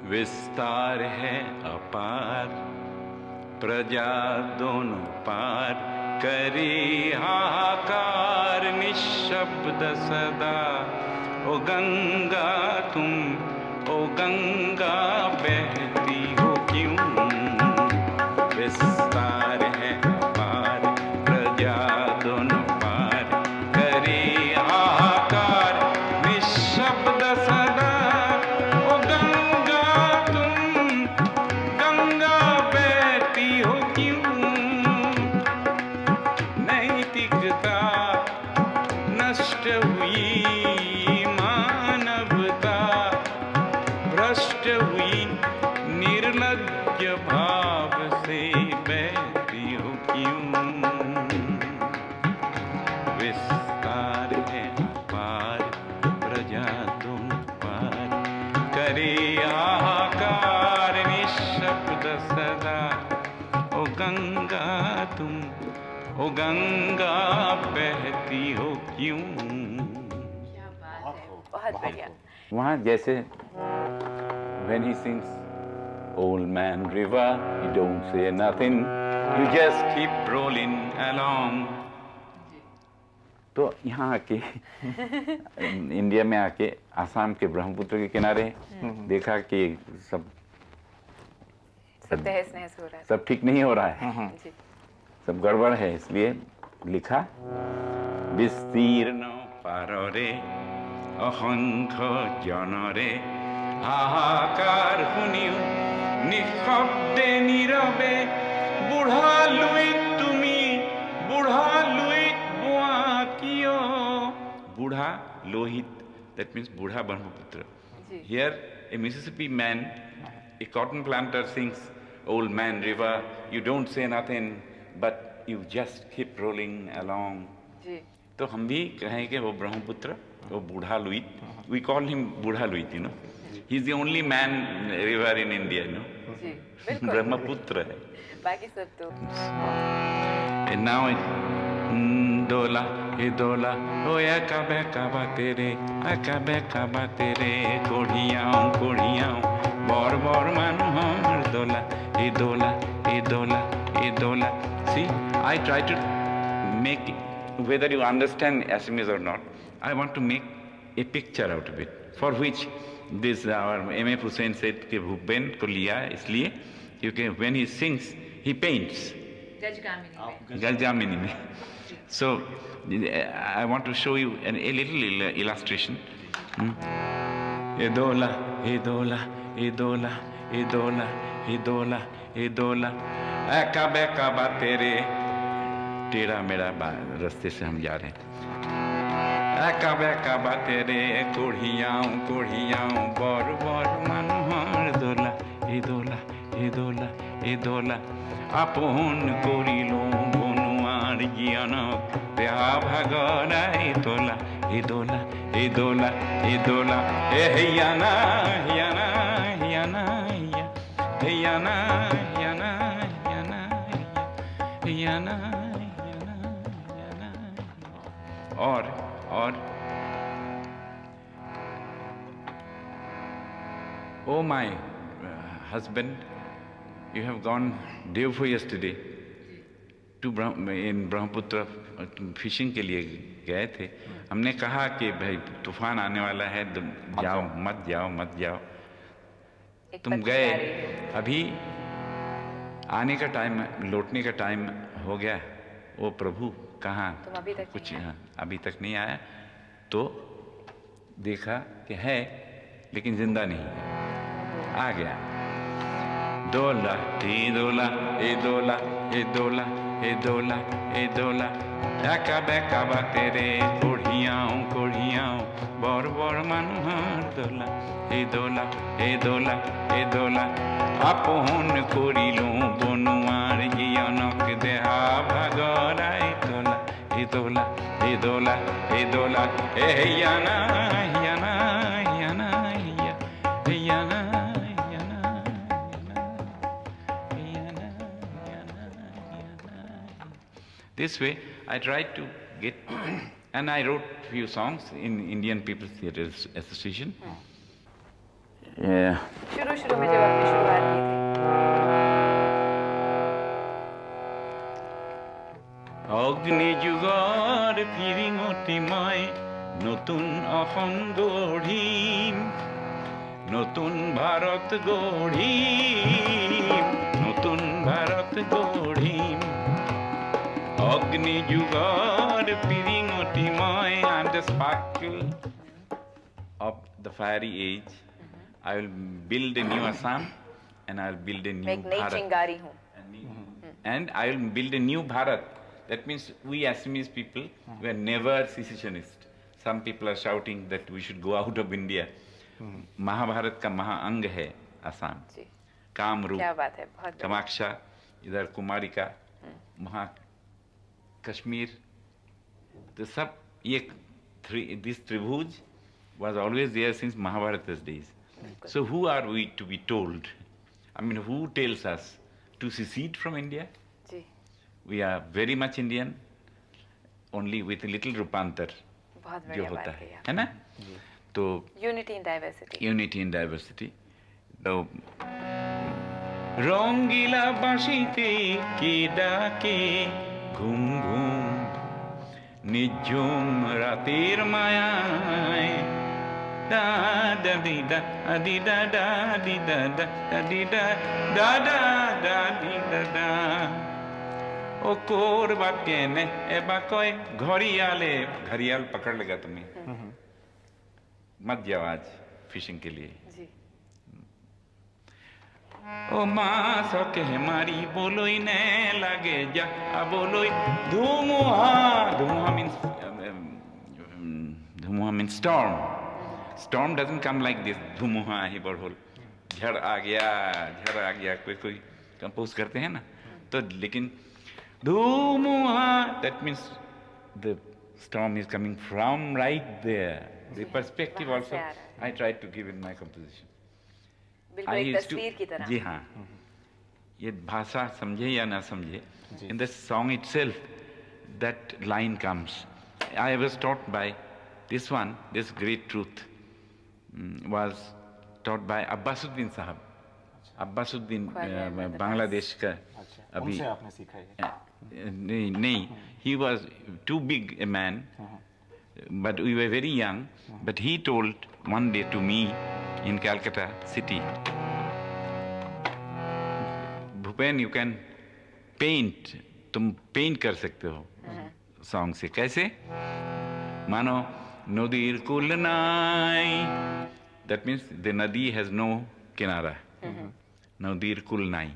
विस्तार है अपार, प्रजा दोनों पार, करे हाहाकार निःशब्द सदा। ओ गंगा तुम, ओ गंगा बहती हो क्यों? विस्तार है अपार, प्रजा दोनों पार, करे हाहाकार निःशब्द सदा। ओ गंगा तुम, गंगा बहती हो क्यों? नैतिकता नष्ट हुई, मानवता भ्रष्ट हुई, निर्लज्ज भाव से बहती हो क्यों? विस्तार है अपार, प्रजा दोनों पार, करे हाहाकार निःशब्द सदा। ओ गंगा तुम, ओ गंगा बहती हो क्यों? क्या बात है, बहुत बढ़िया। वहाँ जैसे when he sings old man river, you don't say nothing, you just keep rolling along. तो यहाँ आके इंडिया में आके आसाम के ब्रह्मपुत्र के किनारे देखा कि सब तहस नहस हो रहा है, सब ठीक नहीं हो रहा है, जी। सब गड़बड़ है, इसलिए लिखा विस्तीर्ण पाररे असंख्य जनरे हाहाकार শুনিও নিঃশব্দে নীরবে বুঢ়া লুইত তুমি বুঢ়া লুইত বোৱা কিয়? বুঢ়া লোহিত, that means বুঢ়া Brahmaputra. Here a Mississippi man, a cotton planter sings old man river, you don't say nothing but you just keep rolling along. जी। तो हम भी कहें कि वो ब्रह्मपुत्र, वो बूढ़ा लुइत, we call him बूढ़ा लुइत, you know. He is the only man river in India, you know. जी, बिल्कुल। ब्रह्मपुत्र है. बाकी सब तो And now dola, e dola, o akabe kaba tere, koढ़ियाँ, बर manuhar dola, e dola, e dola, e dola. See, I try to make, whether you understand Assamese or not, I want to make a picture out of it, for which this our M.F. Hussain said कि भूपेन को लिया इसलिए क्योंकि when he sings he paints Gajgamini में. So I want to show you a little illustration. E dola, e dola, e dola, e dola, e dola, e dola, akabe kaba tere, टेढ़ा मेढ़ा रास्ते से हम जा रहे हैं. akabe kaba tere, कोढ़ियाँ, बर manuhar dola, e dola, e dola, e dola. আপন করিল বনুয়ার জ্ঞানক দেহা ভাগরাই তোলা. এ দোলা, এ দোলা, এ দোলা, এ হিয়ানা হিয়ানা হিয়ানা হিয়ানা হিয়ানা হিয়ানা হিয়ানা হিয়ানা. और oh my husband, you have gone day before yesterday to in Brahmaputra fishing के लिए गए थे. हमने कहा कि भाई तूफान आने वाला है, जाओ मत जाओ. तुम गए, अभी आने का टाइम, लौटने का टाइम हो गया. वो प्रभु कहाँ, कुछ अभी तक नहीं आया. तो देखा कि है लेकिन जिंदा नहीं है. आ गया. दोला, ए दोला, ए दोला, ए दोला, ए दोला, ए दोला, akabe kaba tere, कोढ़ियाँ, बर manuhar dola, e dola, e dola, e dola. আপন করিল বনুয়ার জ্ঞানক দেহা ভাগরাই তোলা. এ দোলা, এ দোলা, এ দোলা, এ হিয়ানা হিয়ানা হিয়ানা হিয়ানা হিয়ানা. This way, I tried to get, and I wrote few songs in Indian People's Theatre Association. शुरू शुरू में जब आपने शुरुआत की थी? অগ্নি যুগৰ ফিৰিঙতি মই নতুন অসম গঢ়িম নতুন ভাৰত গঢ়িম নতুন ভাৰত গঢ়িম অগ্নি যুগৰ ফিৰিঙতি মই I'm the sparkle of the fiery age. I will build a new Assam and I will build a new मैं एक नई Bharat. चिंगारी हूँ. And I will build a new Bharat. That means we Assamese people were never secessionists. Some people are shouting that we should go out of India. Mahabharat का महाअंग है असम. जी. कामरूप, क्या बात है, बहुत बढ़िया. कामाक्षा, इधर कुमारिका, वहाँ कश्मीर. तो सब ये this त्रिभुज was always there since Mahabharata's days. So who are we to be told? I mean, who tells us to secede from India? Ji. We are very much Indian, only with a little रूपांतर बहुत जो बढ़िया होता बात है कही. ना? तो unity in diversity. unity in diversity. तो रंगीला बांशीते के डाके घुम घुम निझुम रातेर मायाय da da di da di da da di da da di da da da da di da da ओ कोर बाके ने ए बाकोय घड़ियाले घड़ियाल पकड़ लेगा तुम्हें मत जाओ आज फिशिंग के लिए जी. ओ माँ सोके हमारी बोलोई ने लगे जा आ बोलोई धुमुहा means storm doesn't come like this धुमुहा ही बढ़ोल झड़ आ गया कोई कंपोज करते हैं ना तो लेकिन धुमुहा that means the storm is coming from right there the perspective वहाँ also से आ रहा I tried to give in my composition. बिल्कुल एक used to- तस्वीर की तरह. जी हाँ ये भाषा समझे या ना समझे in the song itself that line comes. I was taught by this great truth was taught by Abbasuddin Sahab. Abbasuddin Bangladesh का अभी उनसे आपने सीखा है नहीं he was too big a man but we were very young but he told one day to me in Calcutta city Bhupen you can paint तुम paint कर सकते हो सॉन्ग से कैसे मानो नदीर कुल नाई that means the nadi has no किनारा नदीर कुल नाई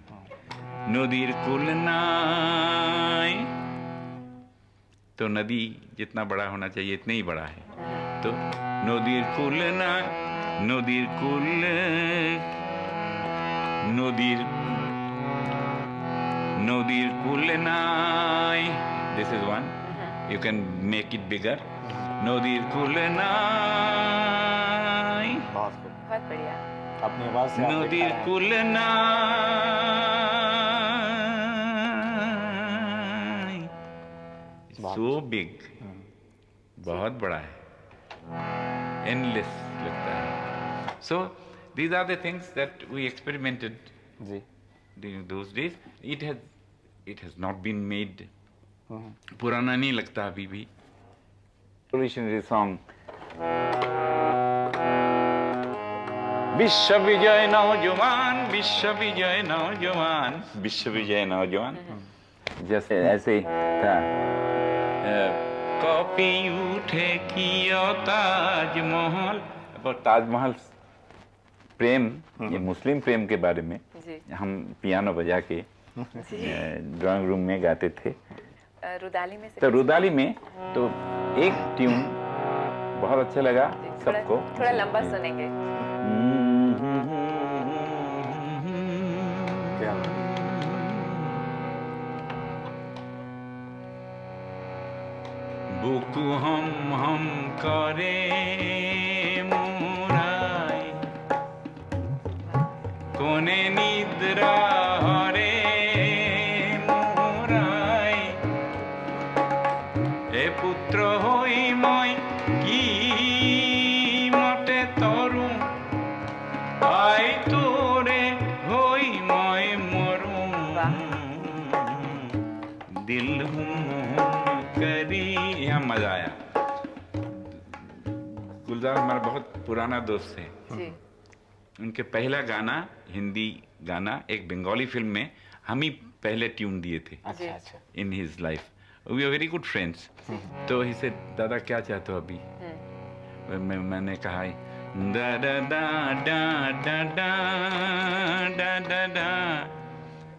तो नदी जितना बड़ा होना चाहिए इतना ही बड़ा है तो नदीर कुल नाई this is one you can make it bigger नदीर कुल नाई बहुत खूब बहुत बढ़िया. अपनी आवाज से आप नदीर दिखा रहे कुल नाई so big बहुत बड़ा है endless लगता है so these are the things that we experimented हैं। जी during those days it has not been made पुराना नहीं लगता अभी भी revolutionary song विश्व विजय नौजवान जैसे ऐसे था कॉपी उठे किया ताजमहल और ताजमहल प्रेम ये मुस्लिम प्रेम के बारे में जी. हम पियानो बजा के ड्राइंग रूम में गाते थे रुदाली में से तो रुदाली में तो एक ट्यून बहुत अच्छा लगा सबको थोड़ा लंबा सुनेंगे. क्या बुकु हम करे मुराई कोने निद्रा हरे मुराई ए पुत्र होई মই কি মতে তরু আই তোর दिल हुम करी, यहाँ मजा आया। गुलजार हमारा बहुत पुराना दोस्त है। जी उनके पहला गाना, हिंदी गाना, एक बंगाली फिल्म में हम ही पहले ट्यून दिए थे अच्छा अच्छा। In his life. We are very good friends. तो ही से दादा क्या चाहते हो अभी? मैंने कहा दा दा दा डा डा डा डा डा डा।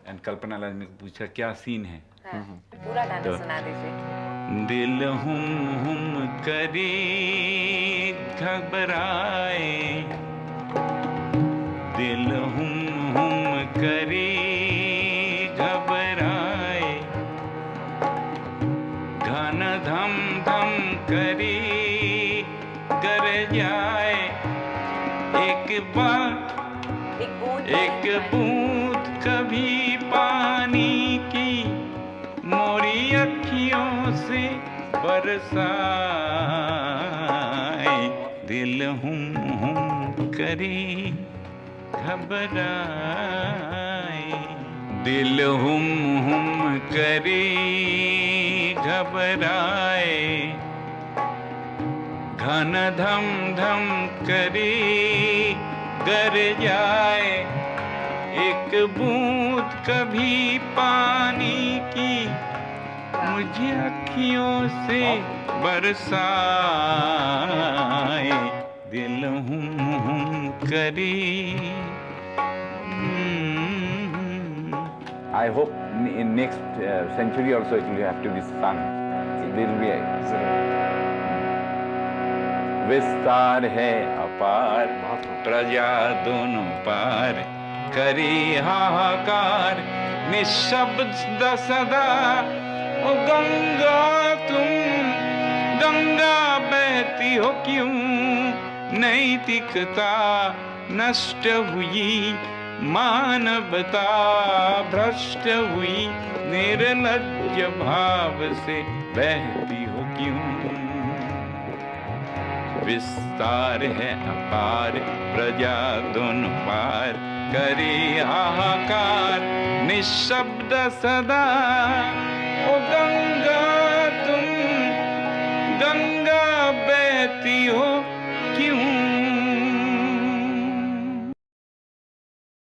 एंड कल्पना लाल ने पूछा क्या सीन है? हाँ, पूरा गाना तो- सुना दीजिए। दिल हुम करे घबराए, दिल हुम करे घबराए, घन धम धम करे कर जाए, एक बार एक बूंद कभी पानी की मोरी अखियों से बरसाए, दिल हुम करे घबराए, दिल हुम करे घबराए, घन धम धम करे गर जाए, एक बूंद कभी पानी की मुझे अखियों से बरसाए, दिल हुम करे। I hope in next century also it will have to be sung. There will be विस्तार है अपार, प्रजा दोनों पार, करी हाहाकार, निशब्द सदा। ओ गंगा तुम, गंगा बहती हो क्यों, नैतिकता नष्ट हुई, मानवता भ्रष्ट हुई, निर्लज्ज भाव से बहती हो क्यों। विस्तार है अपार, प्रजा दोनों पार, करी हाहाकार, निशब्द सदा। ओ गंगा तुम, गंगा बहती हो